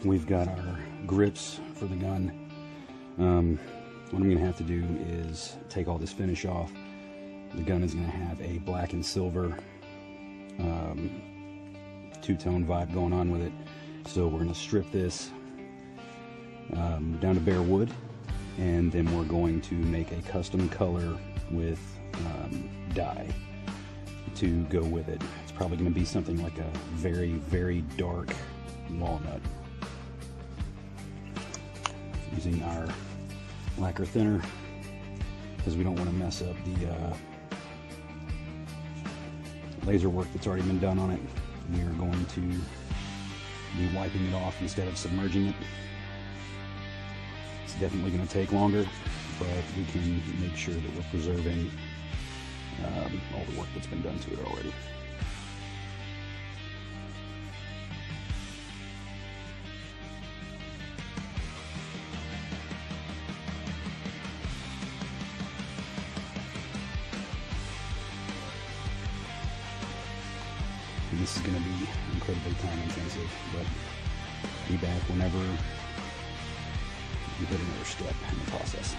we've got our grips for the gun. What I'm going to have to do is take all this finish off. The gun is going to have a black and silver two-tone vibe going on with it. So we're going to strip this down to bare wood, and then we're going to make a custom color with dye to go with it. It's probably going to be something like a very, very dark walnut. Using our lacquer thinner because we don't want to mess up the laser work that's already been done on it. We are going to be wiping it off instead of submerging it. It's definitely going to take longer, but we can make sure that we're preserving all the work that's been done to it already. And this is going to be incredibly time intensive, but be back whenever we hit another step in the process.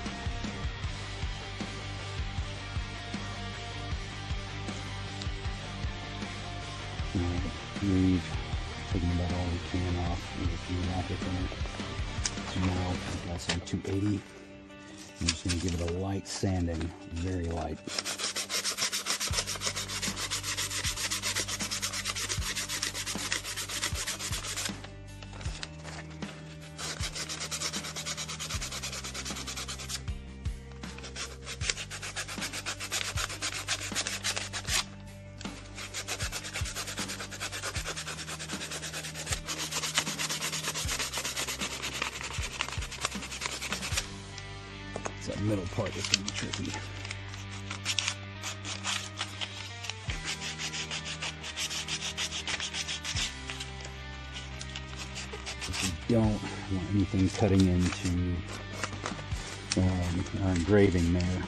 We've taken about all we can off with a few lacquer thinner. So now I've got some 280. I'm just going to give it a light sanding, very light. It's that middle part that's going to be tricky. If we don't want anything cutting into our engraving there.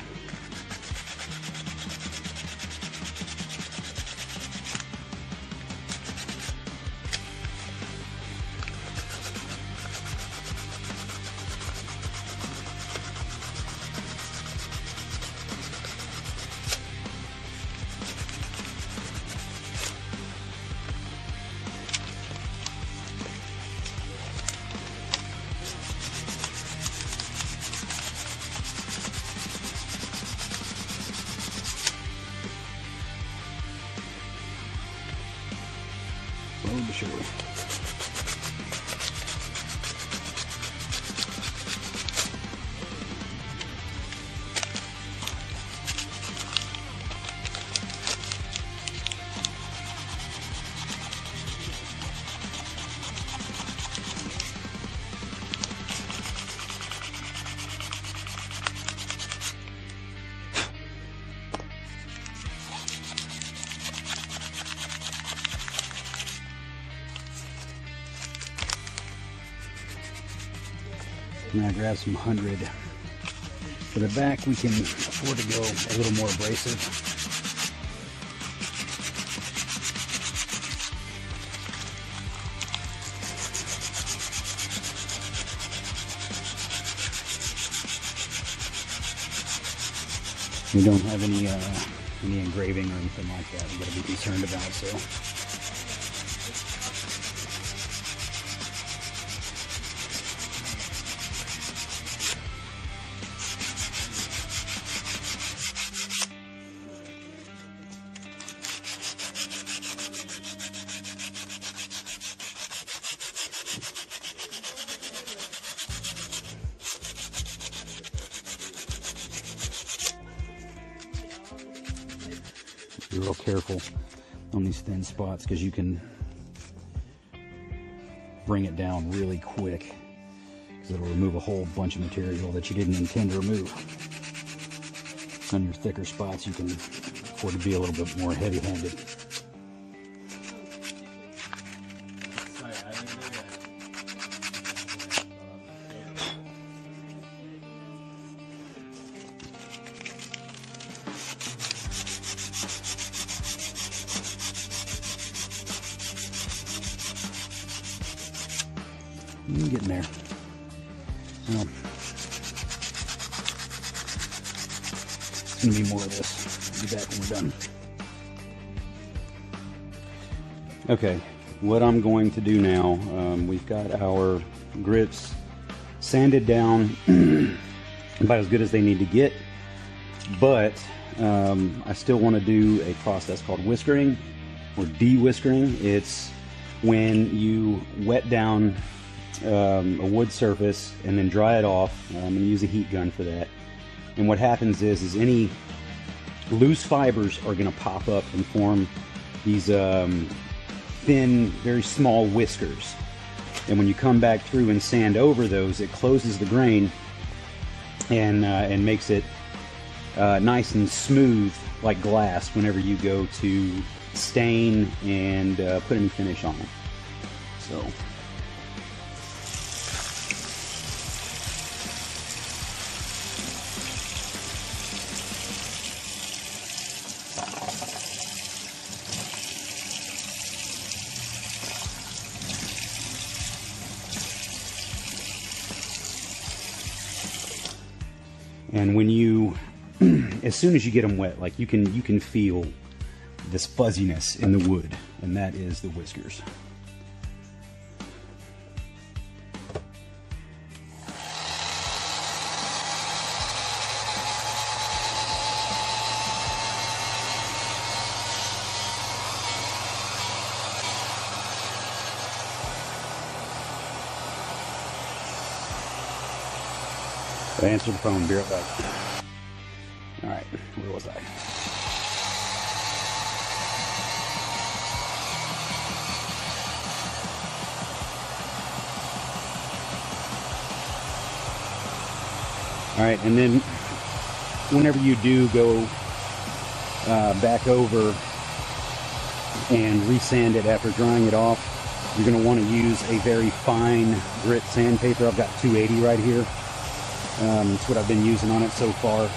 Slowly but surely. Now grab some 100. For the back, we can afford to go a little more abrasive. We don't have any engraving or anything like that we've got to be concerned about, so. Be real careful on these thin spots because you can bring it down really quick because it'll remove a whole bunch of material that you didn't intend to remove. On your thicker spots, you can afford to be a little bit more heavy-handed. I'm getting there. Well, it's gonna be more of this. I'll be back when we're done. Okay, what I'm going to do now, we've got our grips sanded down about as good as they need to get, but I still want to do a process called whiskering or de-whiskering. It's when you wet down a wood surface and then dry it off. I'm going to use a heat gun for that. And what happens is any loose fibers are going to pop up and form these thin, very small whiskers. And when you come back through and sand over those, it closes the grain and makes it nice and smooth like glass whenever you go to stain and put any finish on it. So. And when you, as soon as you get them wet, like you can feel this fuzziness in the wood, and that is the whiskers. I answered the phone, be right back. Alright, where was I? Alright, and then whenever you do go back over and resand it after drying it off, you're going to want to use a very fine grit sandpaper. I've got 280 right here. It's what I've been using on it so far.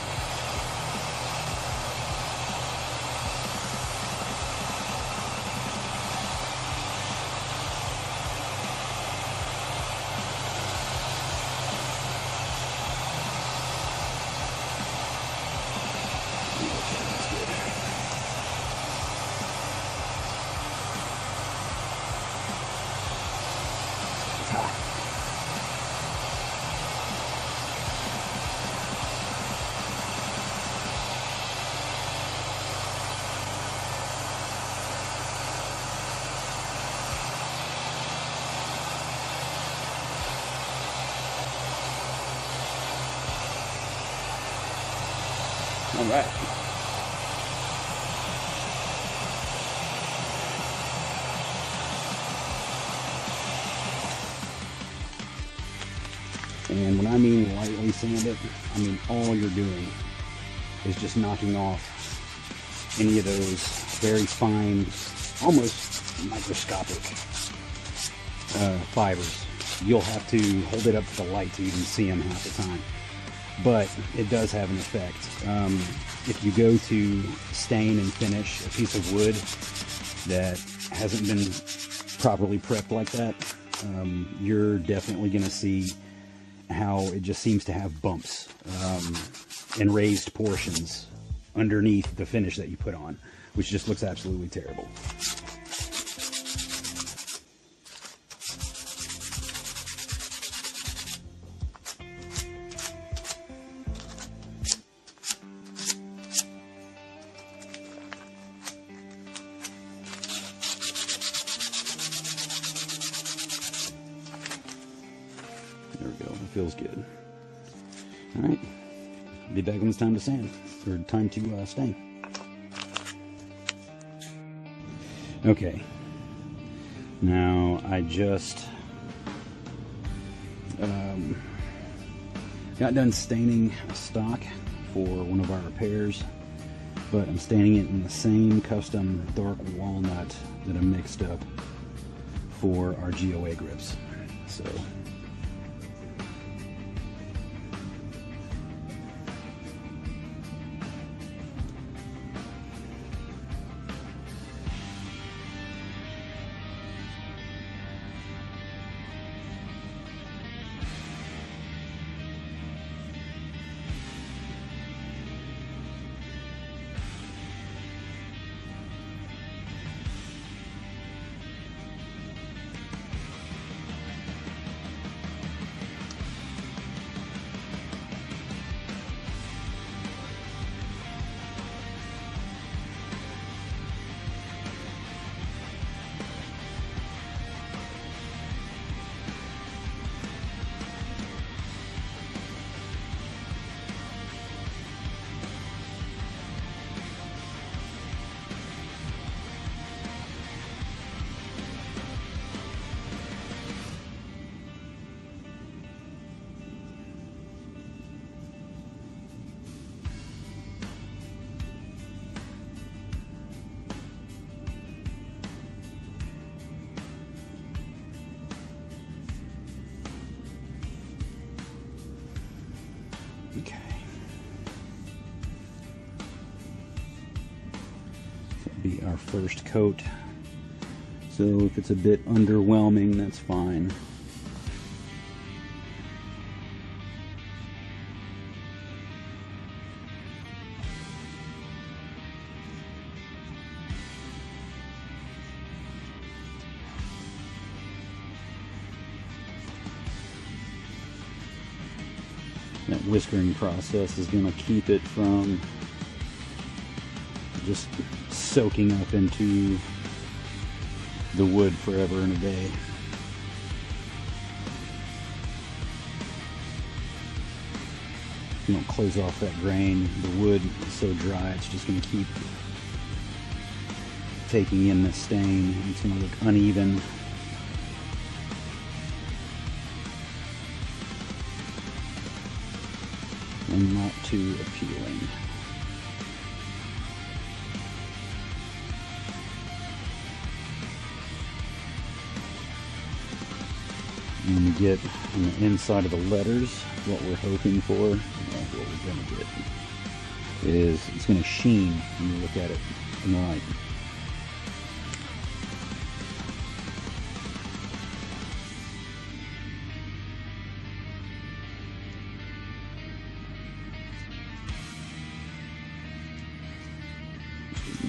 All right. And when I mean lightly sand it, I mean all you're doing is just knocking off any of those very fine, almost microscopic fibers. You'll have to hold it up to the light to even see them half the time. But it does have an effect. If you go to stain and finish a piece of wood that hasn't been properly prepped like that, you're definitely going to see how it just seems to have bumps and raised portions underneath the finish that you put on, which just looks absolutely terrible. There we go. It feels good. All right. Be back when it's time to sand, or time to stain. Okay. Now I just got done staining stock for one of our repairs, but I'm staining it in the same custom dark walnut that I mixed up for our GOA grips. So. be our first coat. So if it's a bit underwhelming, that's fine. That whiskering process is going to keep it from just soaking up into the wood forever and a day. You don't close off that grain, the wood is so dry it's just going to keep taking in the stain. It's going to look uneven. And not too appealing. And we get on the inside of the letters what we're hoping for. Well, what we're going to get is it's going to sheen when you look at it in the light.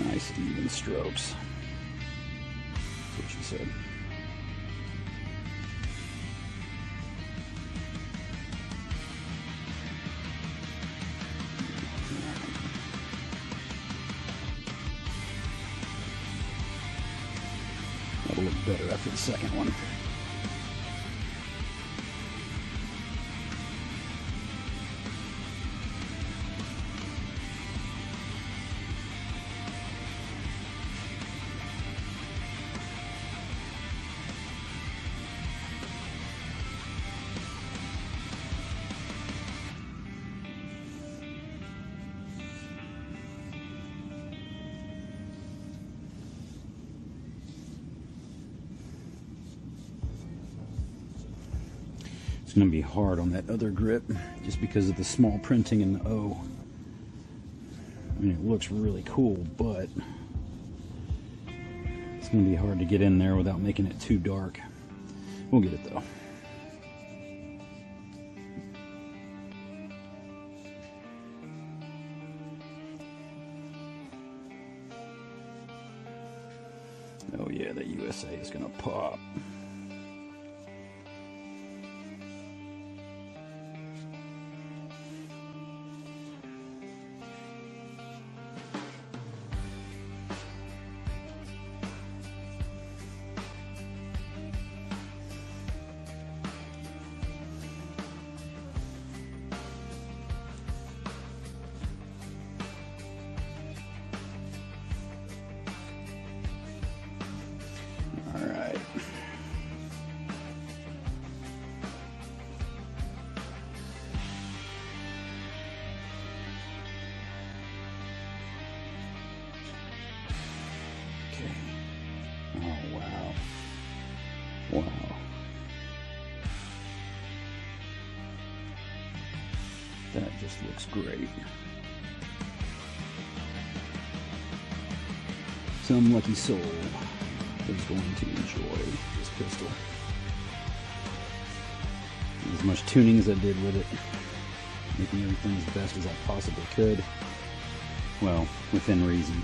Nice even strokes. That's what she said. That'll look better after the second one. It's going to be hard on that other grip just because of the small printing in the O. I mean, it looks really cool, but it's going to be hard to get in there without making it too dark. We'll get it though. Oh yeah, the USA is going to pop. Oh, wow. Wow. That just looks great. Some lucky soul is going to enjoy this pistol. As much tuning as I did with it, making everything as best as I possibly could. Well, within reason.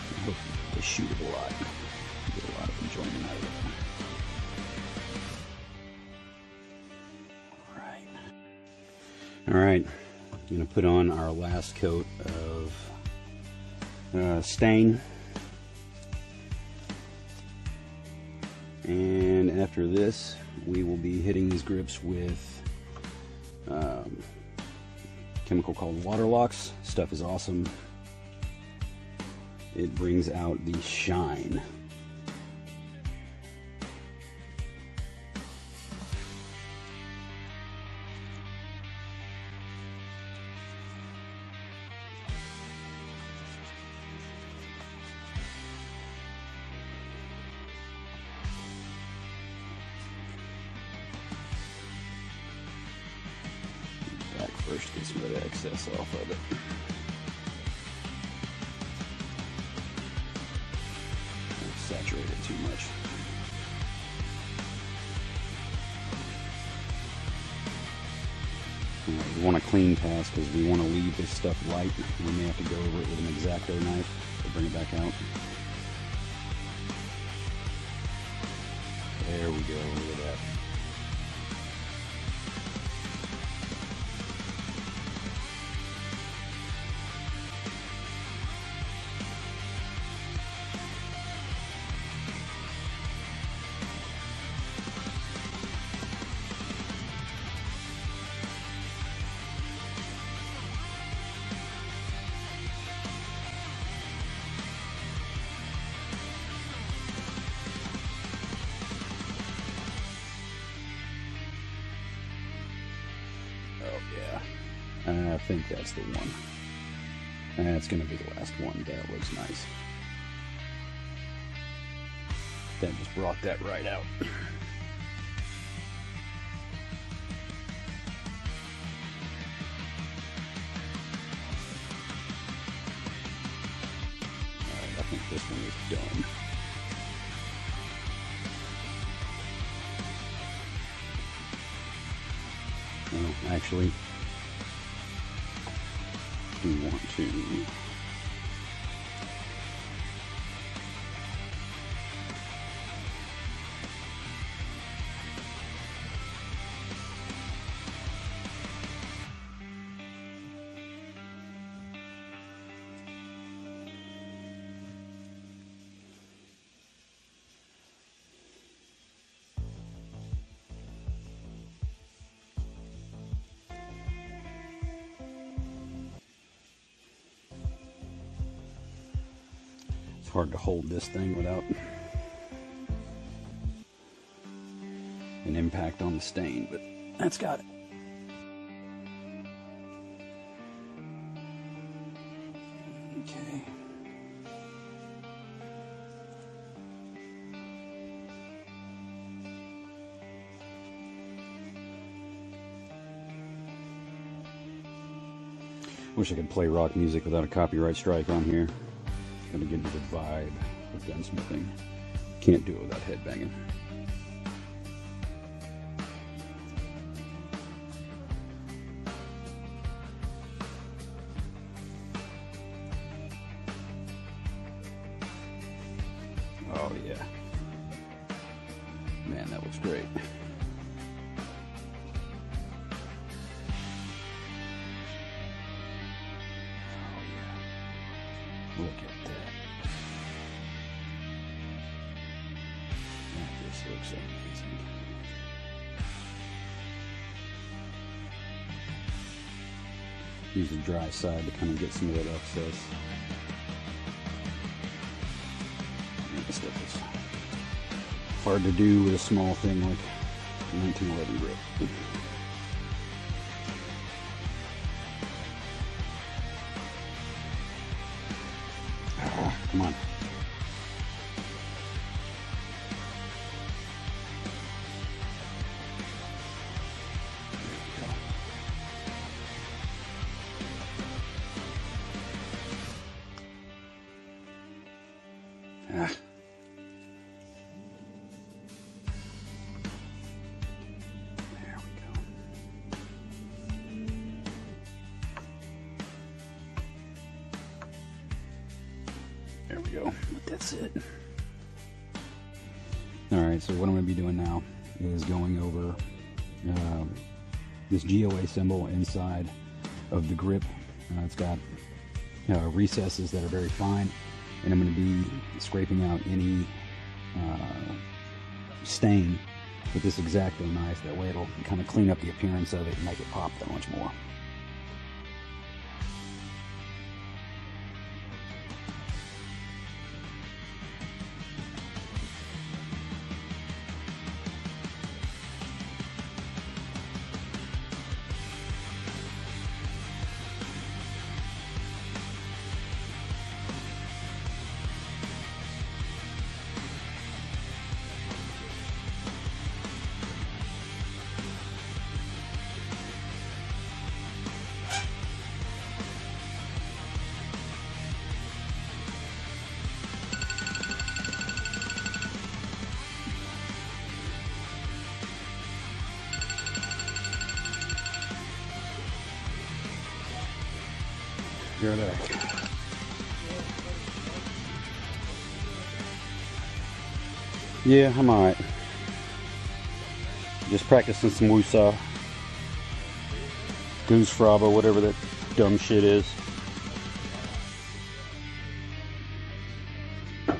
I hope they shoot it a lot. Get a lot of enjoyment out of it. Alright, I'm going to put on our last coat of stain. And after this, we will be hitting these grips with chemical called Waterlocks. Stuff is awesome. It brings out the shine. brush to get some of the excess off of it. Don't saturate it too much. We want a clean pass because we want to leave this stuff light. We may have to go over it with an X-Acto knife to bring it back out. There we go, look at that. I think that's the one. That's going to be the last one. That looks nice. That just brought that right out. Alright, I think this one is done. Oh, actually, we want to It's hard to hold this thing without an impact on the stain, but that's got it. Okay. Wish I could play rock music without a copyright strike on here. Gonna give you the vibe of gunsmithing. Can't do it without headbanging. Oh yeah. Man, that looks great. Oh yeah. Look at that. That just looks amazing. Use the dry side to kind of get some of that excess. This stuff is hard to do with a small thing like 1911 grip. Come on. Ah. There we go. There we go. That's it. Alright, so what I'm going to be doing now is going over this GOA symbol inside of the grip. It's got recesses that are very fine, and I'm going to be scraping out any stain with this X-Acto knife. That way it'll kind of clean up the appearance of it and make it pop that much more. care of that. Yeah, I'm alright. Just practicing some woosah. Goose fraba, whatever that dumb shit is. There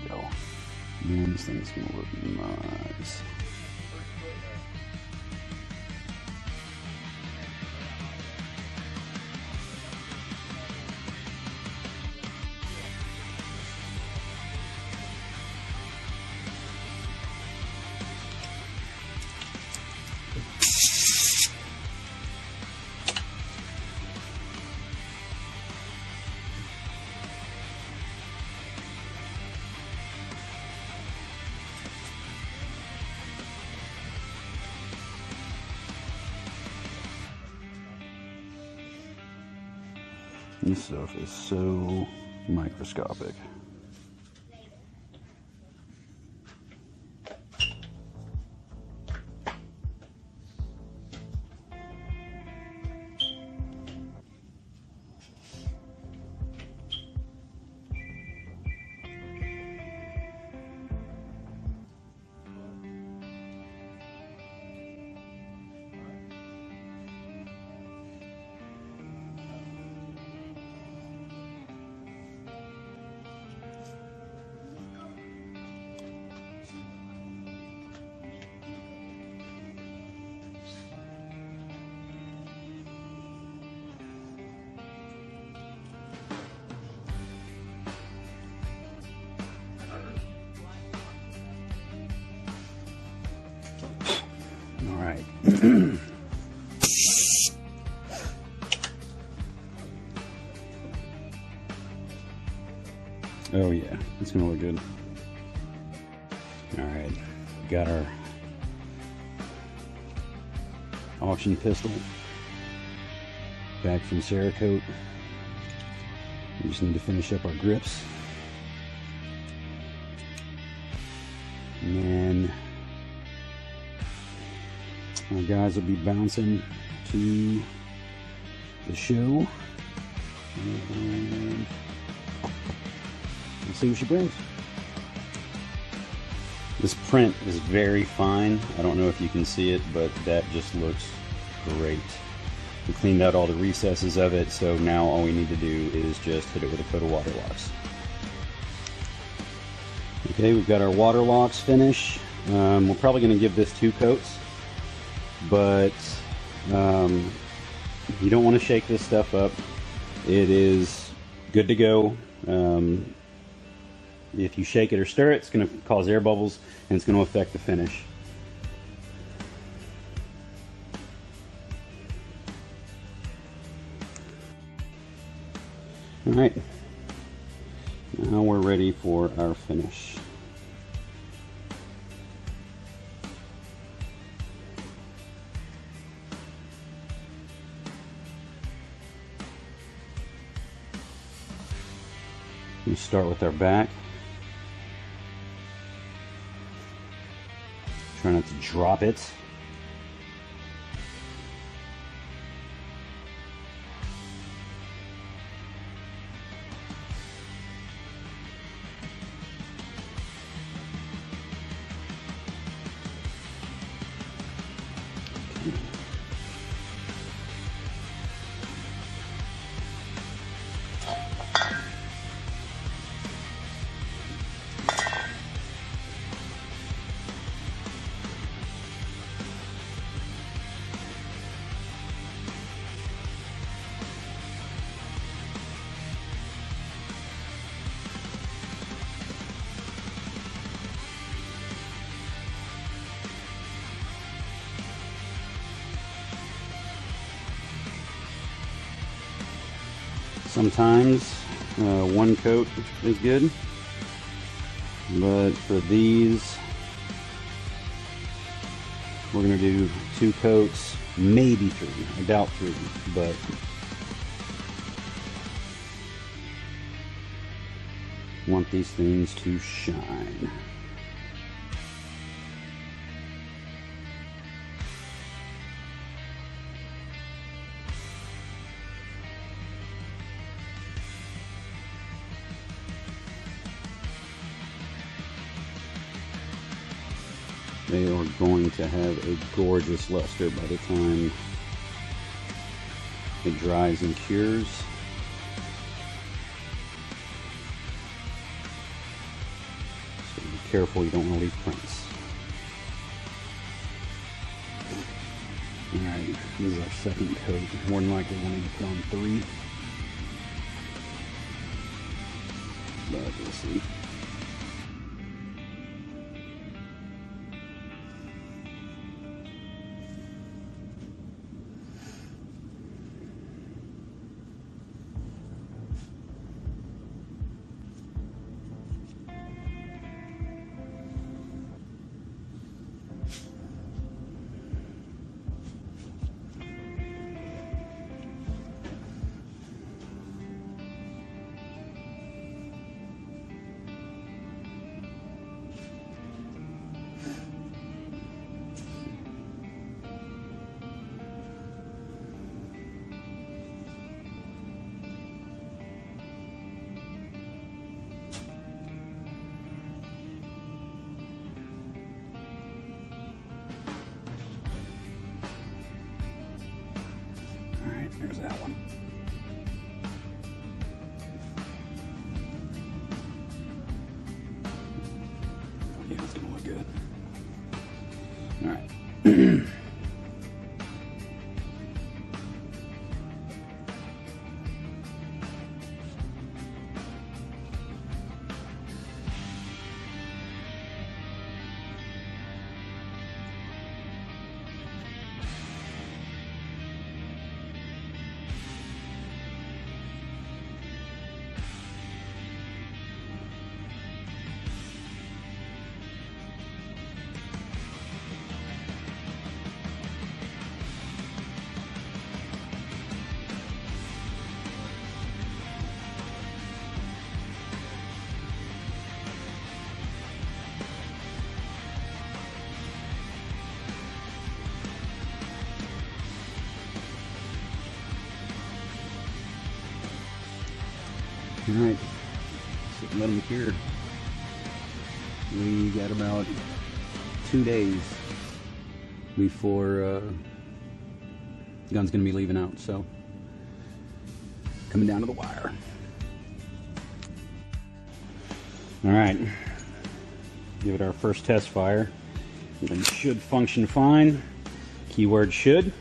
we go. Man, this thing's gonna look nice. This stuff is so microscopic. Oh yeah, it's gonna look good. All right, got our auction pistol back from Cerakote. We just need to finish up our grips, and then our guys will be bouncing to the show, and we'll see what she brings. This print is very fine. I don't know if you can see it, but that just looks great. We cleaned out all the recesses of it, so now all we need to do is just hit it with a coat of water locks. Okay, we've got our water locks finished. We're probably going to give this 2 coats, but you don't want to shake this stuff up. It is good to go. If you shake it or stir it, it's going to cause air bubbles and it's going to affect the finish. All right, now we're ready for our finish. We start with our back. Try not to drop it. Sometimes 1 coat is good, but for these we're going to do 2 coats, maybe 3. I doubt 3, but want these things to shine. They are going to have a gorgeous luster by the time it dries and cures. So be careful, you don't want to leave prints. Alright, this is our second coat. More than likely we'll need to put on 3. But we'll see. There's that one. Yeah, it's gonna look good. All right. All right, so let them cure. We got about 2 days before the gun's gonna be leaving out, so coming down to the wire. All right, give it our first test fire. It should function fine. Keyword should.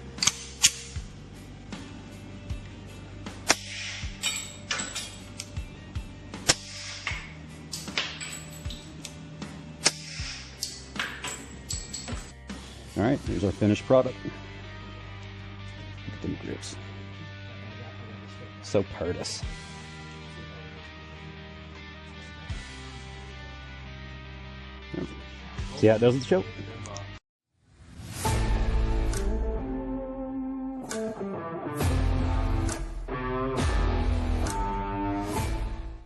All right, here's our finished product. Look at them grips. So purtis. See how it does at the show?